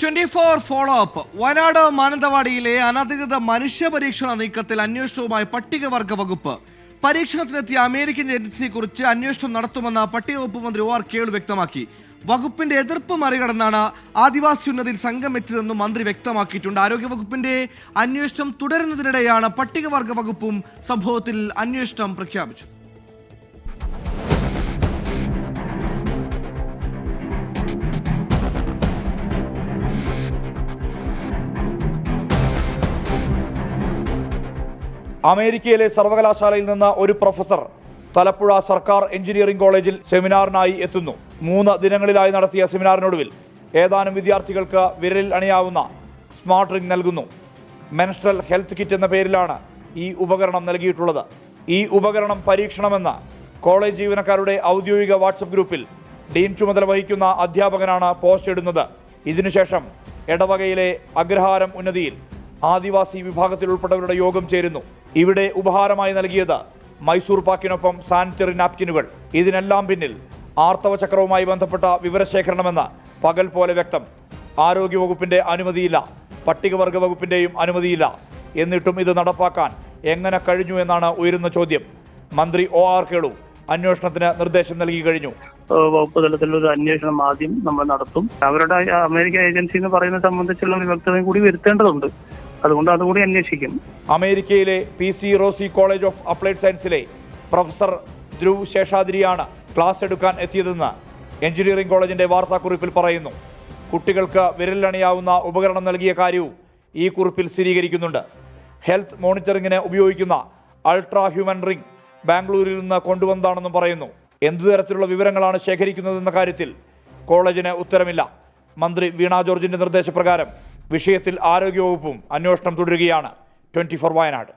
24 follow up. Wayanad മാനന്തവാടിയിലെ അനധികൃത മനുഷ്യ പരീക്ഷണ നീക്കത്തിൽ അന്വേഷണവുമായി പട്ടികവർഗ വകുപ്പ്. പരീക്ഷണത്തിനെത്തിയ അമേരിക്കൻ ഏജൻസിയെക്കുറിച്ച് അന്വേഷണം നടത്തുമെന്ന് പട്ടിക വകുപ്പ് മന്ത്രി ഒ ആർ കേളു വ്യക്തമാക്കി. വകുപ്പിന്റെ എതിർപ്പ് മറികടന്നാണ് ആദിവാസി ഉന്നതിയിൽ സംഘം എത്തിയതെന്നും മന്ത്രി വ്യക്തമാക്കിയിട്ടുണ്ട്. ആരോഗ്യവകുപ്പിന്റെ അന്വേഷണം തുടരുന്നതിനിടെയാണ് പട്ടികവർഗ വകുപ്പും സംഭവത്തിൽ അന്വേഷണം പ്രഖ്യാപിച്ചത്. അമേരിക്കയിലെ സർവകലാശാലയിൽ നിന്ന് ഒരു പ്രൊഫസർ തലപ്പുഴ സർക്കാർ എഞ്ചിനീയറിംഗ് കോളേജിൽ സെമിനാറിനായി എത്തുന്നു. 3 ദിനങ്ങളിലായി നടത്തിയ സെമിനാറിനൊടുവിൽ ഏതാനും വിദ്യാർത്ഥികൾക്ക് വിരലിൽ അണിയാവുന്ന സ്മാർട്ട് റിംഗ് നൽകുന്നു. മെൻസ്ട്രൽ ഹെൽത്ത് കിറ്റ് എന്ന പേരിലാണ് ഈ ഉപകരണം നൽകിയിട്ടുള്ളത്. ഈ ഉപകരണം പരീക്ഷണമെന്ന് കോളേജ് ജീവനക്കാരുടെ ഔദ്യോഗിക വാട്സപ്പ് ഗ്രൂപ്പിൽ ഡീൻ ചുമതല വഹിക്കുന്ന അധ്യാപകനാണ് പോസ്റ്റ് ഇടുന്നത്. ഇതിനുശേഷം എടവകയിലെ അഗ്രഹാരം ഉന്നതിയിൽ ആദിവാസി വിഭാഗത്തിൽ ഉൾപ്പെട്ടവരുടെ യോഗം ചേരുന്നു. ഇവിടെ ഉപഹാരമായി നൽകിയത് മൈസൂർ പാക്കിനൊപ്പം സാനിറ്ററി നാപ്കിനുകൾ. ഇതിനെല്ലാം പിന്നിൽ ആർത്തവ ചക്രവുമായി ബന്ധപ്പെട്ട വിവരശേഖരണമെന്ന് പകൽ പോലെ വ്യക്തം. ആരോഗ്യവകുപ്പിന്റെ അനുമതിയില്ല, പട്ടികവർഗ വകുപ്പിന്റെയും അനുമതിയില്ല. എന്നിട്ടും ഇത് നടപ്പാക്കാൻ എങ്ങനെ കഴിഞ്ഞു എന്നാണ് ഉയരുന്ന ചോദ്യം. മന്ത്രി ഒ ആർ കേളു അന്വേഷണത്തിന് നിർദ്ദേശം നൽകി കഴിഞ്ഞു. വകുപ്പ് തലത്തിലൊരു അന്വേഷണം ആദ്യം നമ്മൾ നടത്തും. അവരുടെ അമേരിക്ക ഏജൻസി എന്ന് പറയുന്നത് സംബന്ധിച്ചുള്ള ഒരു വ്യക്തതയും കൂടി വരുത്തേണ്ടതുണ്ട്. അതുകൊണ്ട് അതുകൂടി അന്വേഷിക്കും. അമേരിക്കയിലെ PC Rosie college of applied സയൻസിലെ പ്രൊഫസർ ധ്രുവ് ശേഷാദ്രിയാണ് ക്ലാസ് എടുക്കാൻ എത്തിയതെന്ന് എഞ്ചിനീയറിംഗ് കോളേജിന്റെ വാർത്താക്കുറിപ്പിൽ പറയുന്നു. കുട്ടികൾക്ക് വിരലിലണിയാവുന്ന ഉപകരണം നൽകിയ കാര്യവും ഈ കുറിപ്പിൽ സ്ഥിരീകരിക്കുന്നുണ്ട്. ഹെൽത്ത് മോണിറ്ററിംഗിന് ഉപയോഗിക്കുന്ന അൾട്രാ ഹ്യൂമൻ റിംഗ് ബാംഗ്ലൂരിൽ നിന്ന് കൊണ്ടുവന്നതാണെന്നും പറയുന്നു. എന്തു തരത്തിലുള്ള വിവരങ്ങളാണ് ശേഖരിക്കുന്നതെന്ന കാര്യത്തിൽ കോളേജിന് ഉത്തരമില്ല. മന്ത്രി വീണ ജോർജിന്റെ നിർദ്ദേശപ്രകാരം വിഷയത്തിൽ ആരോഗ്യവകുപ്പും അന്വേഷണം തുടരുകയാണ്. 24 വയനാട്.